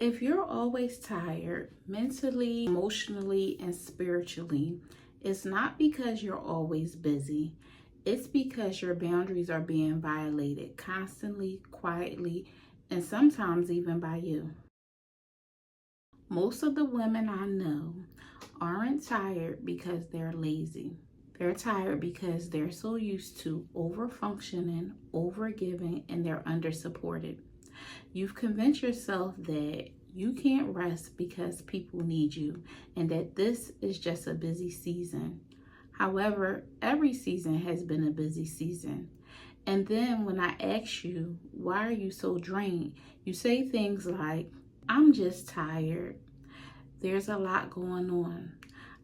If you're always tired, mentally, emotionally, and spiritually, it's not because you're always busy. It's because your boundaries are being violated constantly, quietly, and sometimes even by you. Most of the women I know aren't tired because they're lazy. They're tired because they're so used to over functioning, over giving, and they're under supported. You've convinced yourself that you can't rest because people need you and that this is just a busy season. However, every season has been a busy season. And then when I ask you, why are you so drained? You say things like, I'm just tired. There's a lot going on.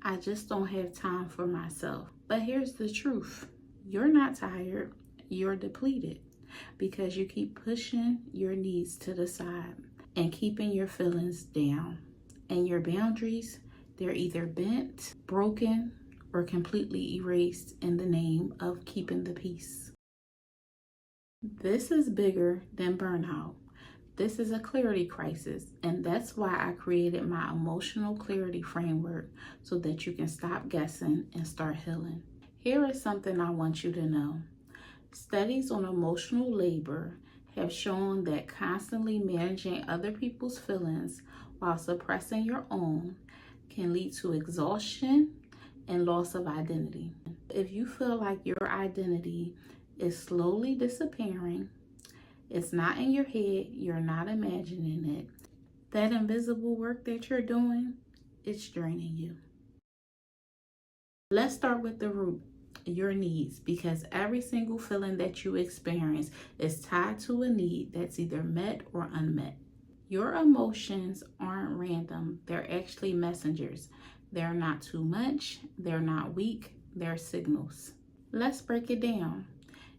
I just don't have time for myself. But here's the truth. You're not tired. You're depleted because you keep pushing your needs to the side and keeping your feelings down. And your boundaries, they're either bent, broken, or completely erased in the name of keeping the peace. This is bigger than burnout. This is a clarity crisis, and that's why I created my emotional clarity framework so that you can stop guessing and start healing. Here is something I want you to know. Studies on emotional labor have shown that constantly managing other people's feelings while suppressing your own can lead to exhaustion and loss of identity. If you feel like your identity is slowly disappearing, it's not in your head, you're not imagining it, that invisible work that you're doing, it's draining you. Let's start with the root, your needs, because every single feeling that you experience is tied to a need that's either met or unmet. Your emotions aren't random, they're actually messengers. They're not too much, they're not weak, they're signals. Let's break it down.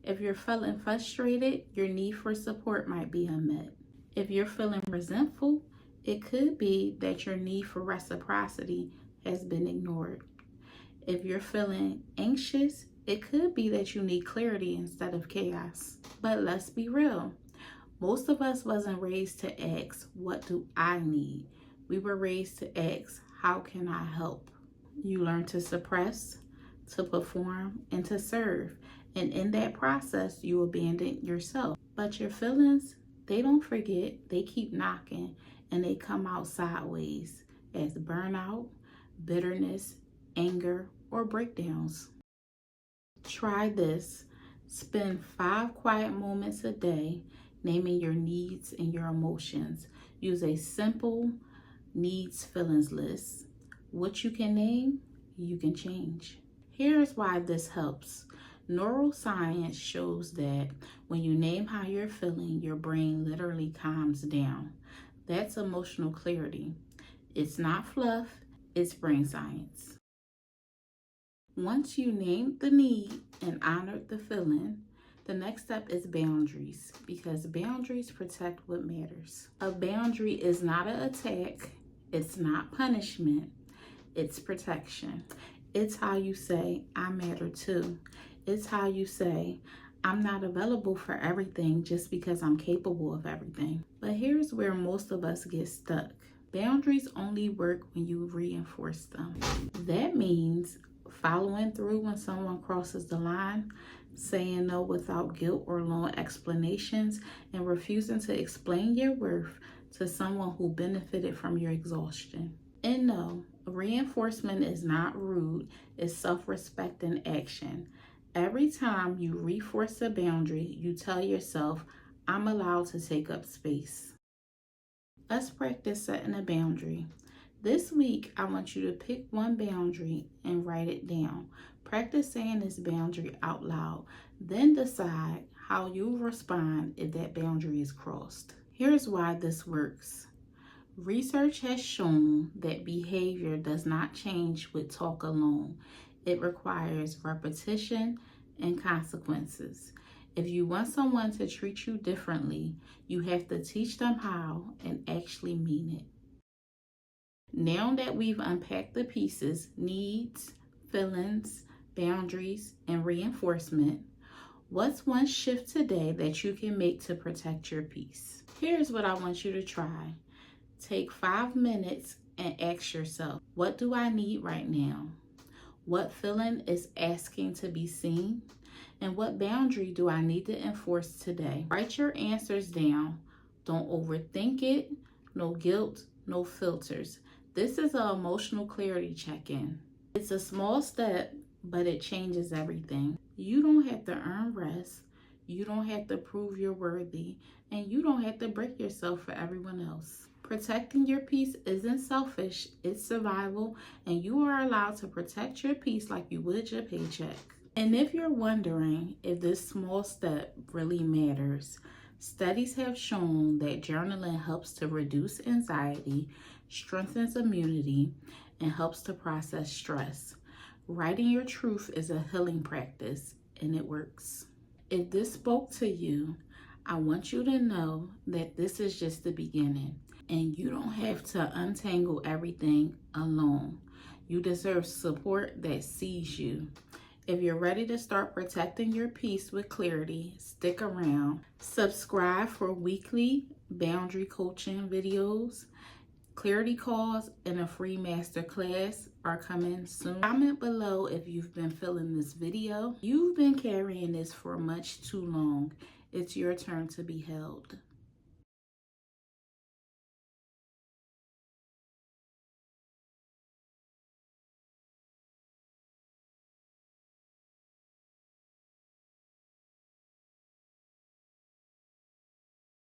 If you're feeling frustrated, your need for support might be unmet. If you're feeling resentful, it could be that your need for reciprocity has been ignored. If you're feeling anxious, it could be that you need clarity instead of chaos. But let's be real. Most of us wasn't raised to ask, what do I need? We were raised to ask, how can I help? You learn to suppress, to perform, and to serve. And in that process, you abandon yourself. But your feelings, they don't forget, they keep knocking, and they come out sideways as burnout, bitterness, anger, or breakdowns. Try this. Spend 5 quiet moments a day naming your needs and your emotions. Use a simple needs feelings list. What you can name, you can change. Here's why this helps. Neuroscience shows that when you name how you're feeling, your brain literally calms down. That's emotional clarity. It's not fluff, it's brain science. Once you named the need and honored the feeling, the next step is boundaries, because boundaries protect what matters. A boundary is not an attack, it's not punishment, it's protection. It's how you say, I matter too. It's how you say, I'm not available for everything just because I'm capable of everything. But here's where most of us get stuck. Boundaries only work when you reinforce them. That means following through when someone crosses the line, saying no without guilt or long explanations, and refusing to explain your worth to someone who benefited from your exhaustion. And no, reinforcement is not rude, it's self-respect in action. Every time you reinforce a boundary, you tell yourself, I'm allowed to take up space. Let's practice setting a boundary. This week, I want you to pick one boundary and write it down. Practice saying this boundary out loud. Then decide how you'll respond if that boundary is crossed. Here's why this works. Research has shown that behavior does not change with talk alone. It requires repetition and consequences. If you want someone to treat you differently, you have to teach them how and actually mean it. Now that we've unpacked the pieces, needs, feelings, boundaries, and reinforcement, what's one shift today that you can make to protect your peace? Here's what I want you to try. Take 5 minutes and ask yourself, what do I need right now? What feeling is asking to be seen? And what boundary do I need to enforce today? Write your answers down. Don't overthink it. No guilt, no filters. This is an emotional clarity check-in. It's a small step, but it changes everything. You don't have to earn rest. You don't have to prove you're worthy. And you don't have to break yourself for everyone else. Protecting your peace isn't selfish, it's survival, and you are allowed to protect your peace like you would your paycheck. And if you're wondering if this small step really matters, studies have shown that journaling helps to reduce anxiety, strengthens immunity, and helps to process stress. Writing your truth is a healing practice, and it works. If this spoke to you, I want you to know that this is just the beginning, and you don't have to untangle everything alone. You deserve support that sees you. If you're ready to start protecting your peace with clarity, stick around. Subscribe for weekly boundary coaching videos. Clarity calls and a free masterclass are coming soon. Comment below if you've been feeling this video. You've been carrying this for much too long. It's your turn to be held.